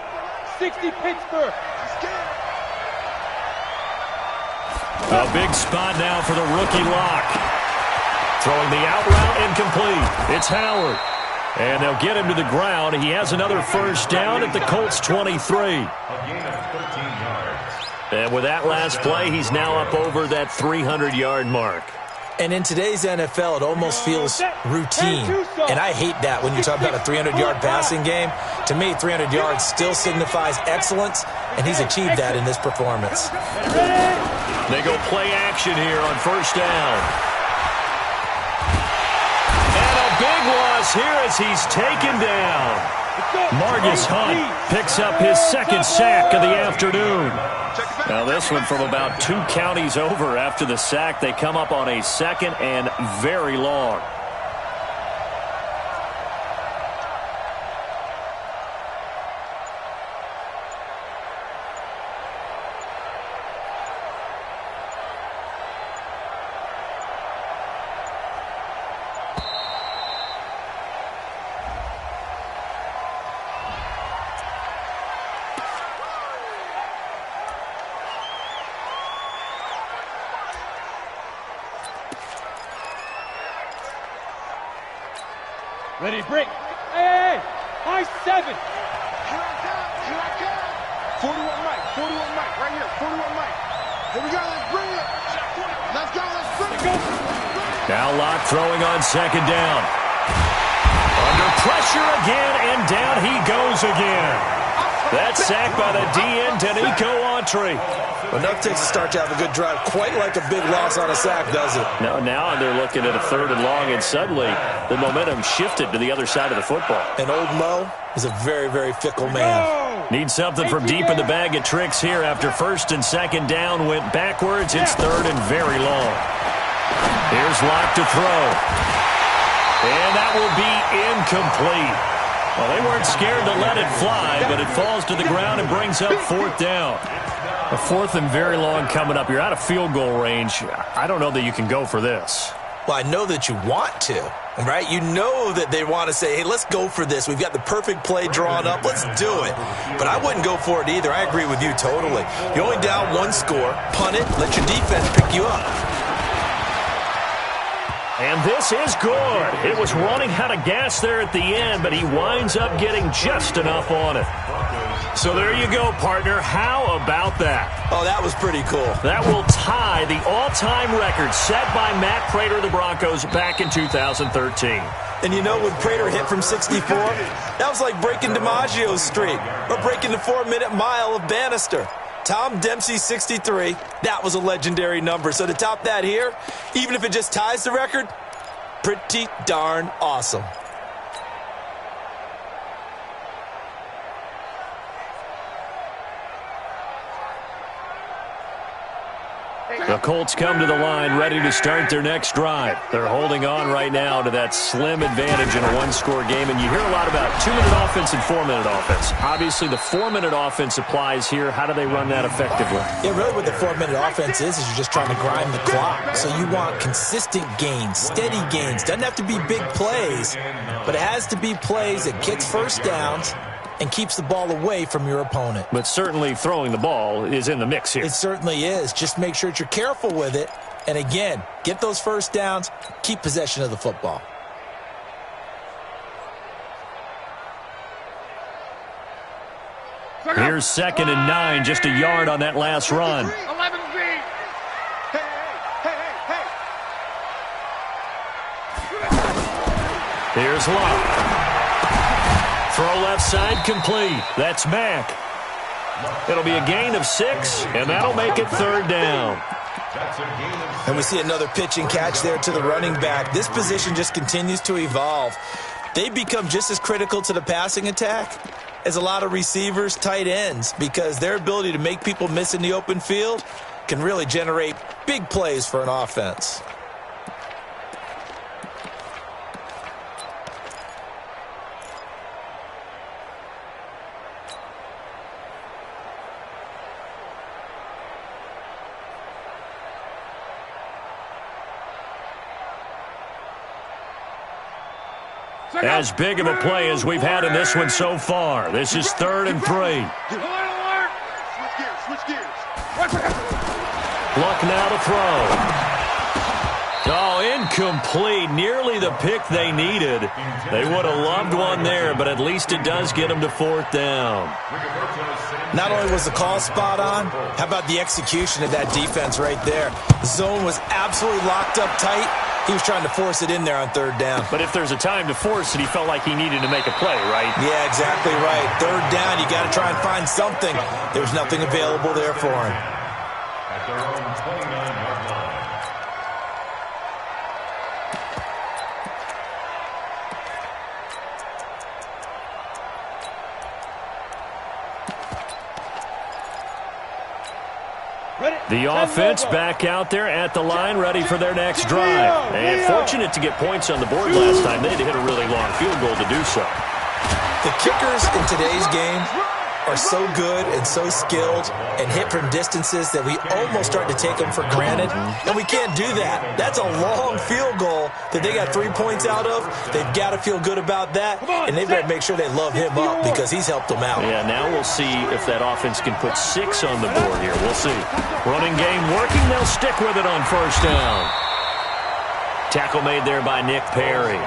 60 Pittsburgh. A big spot now for the rookie lock. Throwing the out route incomplete. It's Howard. And they'll get him to the ground. He has another first down at the Colts 23. A gain of 13 yards. And with that last play, he's now up over that 300-yard mark. And in today's NFL, it almost feels routine. And I hate that when you talk about a 300-yard passing game. To me, 300 yards still signifies excellence, and he's achieved that in this performance. They go play action here on first down. And a big loss here as he's taken down. Margus Hunt picks up his second sack of the afternoon. Now this one from about 2 counties over after the sack. They come up on a second and very long. Ready, break. Hey, high 7. 41 Mike, 41 Mike, right here, 41 Mike. Here we go, let's bring it. Let's go, let's bring it. Now Locke throwing on second down. Under pressure again, and down he goes again. That sack by the DN, Danico Autry. Enough takes a start to have a good drive. Quite like a big loss on a sack, does it? Now they're looking at a 3rd and long, and suddenly the momentum shifted to the other side of the football. And old Mo is a very, very fickle man. Needs something from deep in the bag of tricks here after first and second down went backwards. It's 3rd and very long. Here's Locke to throw. And that will be incomplete. Well, they weren't scared to let it fly, but it falls to the ground and brings up 4th down. A 4th and very long coming up. You're out of field goal range. I don't know that you can go for this. Well, I know that you want to, right? You know that they want to say, hey, let's go for this. We've got the perfect play drawn up. Let's do it. But I wouldn't go for it either. I agree with you totally. You're only down 1 score. Punt it. Let your defense pick you up. And this is good. It was running out of gas there at the end, but he winds up getting just enough on it. So there you go, partner. How about that? Oh, that was pretty cool. That will tie the all-time record set by Matt Prater of the Broncos back in 2013. And you know, when Prater hit from 64, that was like breaking DiMaggio's streak or breaking the 4-minute mile of Bannister. Tom Dempsey, 63. That was a legendary number. So to top that here, even if it just ties the record, pretty darn awesome. The Colts come to the line ready to start their next drive. They're holding on right now to that slim advantage in a 1-score game. And you hear a lot about 2-minute offense and 4-minute offense. Obviously, the 4-minute offense applies here. How do they run that effectively? Yeah, really what the 4-minute offense is you're just trying to grind the clock. So you want consistent gains, steady gains. Doesn't have to be big plays, but it has to be plays that gets first downs and keeps the ball away from your opponent. But certainly throwing the ball is in the mix here. It certainly is. Just make sure that you're careful with it. And again, get those first downs, keep possession of the football. Here's 2nd and 9, just a yard on that last run. 11 feet. Hey. Here's Locke. Throw left side complete. That's Mack. It'll be a gain of 6, and that'll make it 3rd down. That's a gain of 6. And we see another pitch and catch there to the running back. This position just continues to evolve. They become just as critical to the passing attack as a lot of receivers, tight ends, because their ability to make people miss in the open field can really generate big plays for an offense. As big of a play as we've had in this one so far. This is 3rd and 3. Switch gears. Luck now to throw. Oh, incomplete. Nearly the pick they needed. They would have loved one there, but at least it does get them to 4th down. Not only was the call spot on, how about the execution of that defense right there? The zone was absolutely locked up tight. He was trying to force it in there on 3rd down. But if there's a time to force it, he felt like he needed to make a play, right? Yeah, exactly right. 3rd down, you got to try and find something. There's nothing available there for him. At their own 29-yard line. The offense back out there at the line, ready for their next drive. And fortunate to get points on the board last time. They had to hit a really long field goal to do so. The kickers in today's game are so good and so skilled and hit from distances that we almost start to take them for granted, and we can't do that. That's a long field goal that they got 3 points out of. They've got to feel good about that, and they better make sure they love him up because he's helped them out. Yeah, now we'll see if that offense can put 6 on the board here. We'll see. Running game working. They'll stick with it on 1st down. Tackle made there by Nick Perry.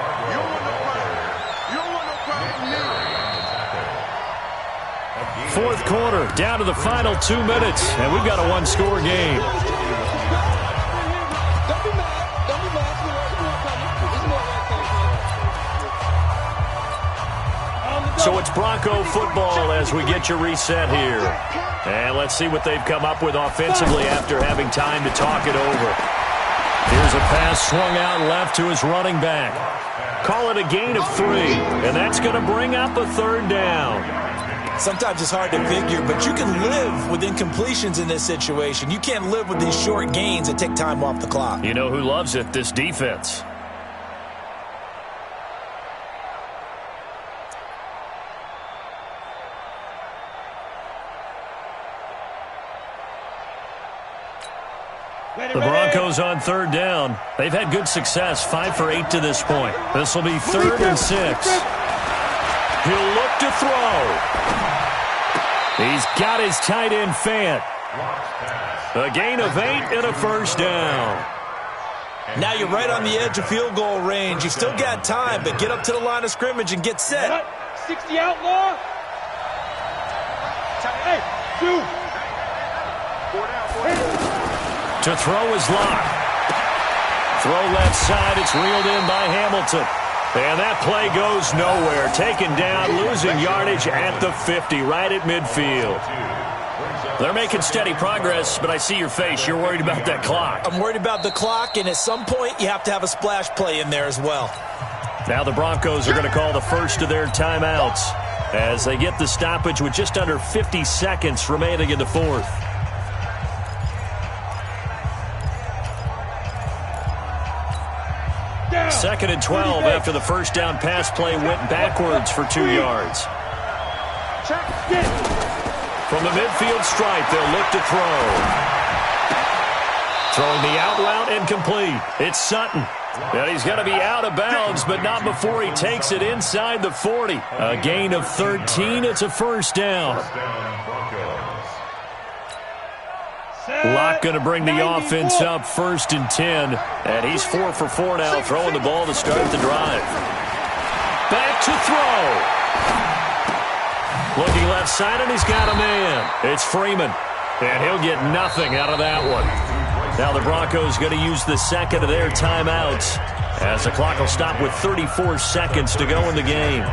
4th quarter, down to the final 2 minutes, and we've got a 1-score game. So it's Bronco football as we get you reset here. And let's see what they've come up with offensively after having time to talk it over. Here's a pass swung out left to his running back. Call it a gain of 3, and that's going to bring up a 3rd down. Sometimes it's hard to figure, but you can live with incompletions in this situation. You can't live with these short gains that take time off the clock. You know who loves it? This defense. The Broncos on 3rd down. They've had good success, 5 for 8 to this point. This will be 3rd and 6. He'll look to throw. He's got his tight end Fant. A gain of 8 and a 1st down. Now you're right on the edge of field goal range. You still got time, but get up to the line of scrimmage and get set. 60 outlaw. Hey, 2. To throw is locked. Throw left side. It's reeled in by Hamilton. And that play goes nowhere. Taken down, losing yardage at the 50, right at midfield. They're making steady progress, but I see your face. You're worried about that clock. I'm worried about the clock, and at some point, you have to have a splash play in there as well. Now the Broncos are going to call the first of their timeouts as they get the stoppage with just under 50 seconds remaining in the 4th. Second and 12 after the 1st down pass play went backwards for 2 yards. From the midfield stripe, they'll look to throw. Throwing the out route incomplete. It's Sutton. And he's going to be out of bounds, but not before he takes it inside the 40. A gain of 13. It's a 1st down. Locke going to bring the offense up 1st and 10. And he's 4 for 4 now, throwing the ball to start the drive. Back to throw. Looking left side, and he's got a man. It's Freeman. And he'll get nothing out of that one. Now the Broncos going to use the second of their timeouts as the clock will stop with 34 seconds to go in the game.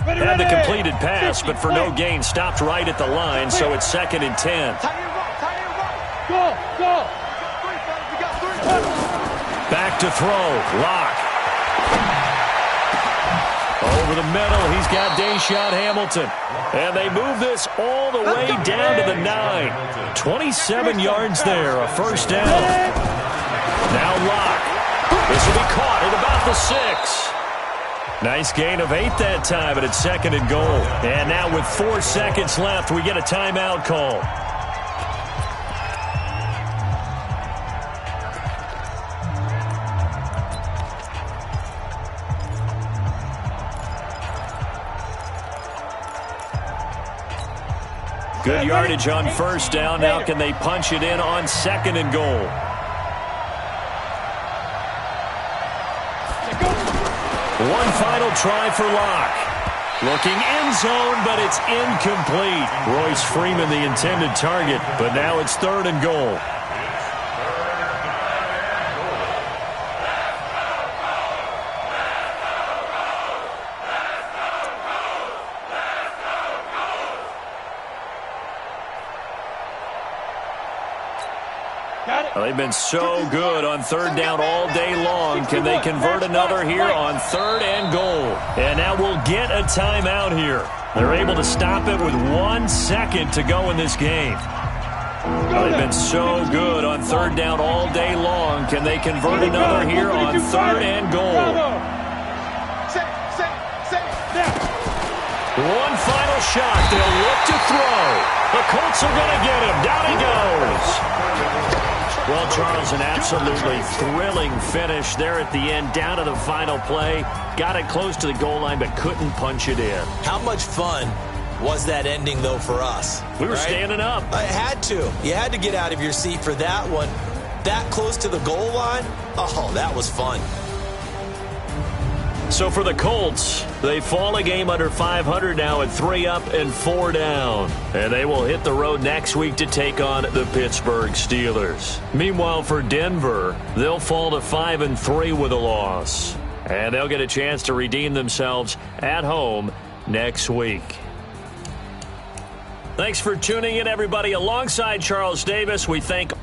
Had the completed pass, but for no gain, stopped right at the line, so it's 2nd and 10. Go. Back to throw. Lock. Over the middle, he's got Deshaun Hamilton. And they move this all the way down to the 9. 27 yards there, a first down. Now Lock. This will be caught at about the 6. Nice gain of 8 that time, but it's 2nd and goal. And now with 4 seconds left, we get a timeout call. Good yardage on first down. Now can they punch it in on 2nd and goal? One final try for Locke. Looking end zone, but it's incomplete. Royce Freeman the intended target, but now it's 3rd and goal. Well, they've been so good on 3rd down all day long. Can they convert another here on 3rd and goal? And now we'll get a timeout here. They're able to stop it with 1 second to go in this game. Well, they've been so good on 3rd down all day long. Can they convert another here on 3rd and goal? One final shot. They'll look to throw. The Colts are going to get him. Down he goes. Well, Charles, an absolutely thrilling finish there at the end, down to the final play. Got it close to the goal line, but couldn't punch it in. How much fun was that ending, though, for us? We were standing up. I had to. You had to get out of your seat for that one. That close to the goal line? Oh, that was fun. So for the Colts, they fall a game under 500 now at 3 up and 4 down. And they will hit the road next week to take on the Pittsburgh Steelers. Meanwhile, for Denver, they'll fall to 5-3 with a loss. And they'll get a chance to redeem themselves at home next week. Thanks for tuning in, everybody. Alongside Charles Davis, we thank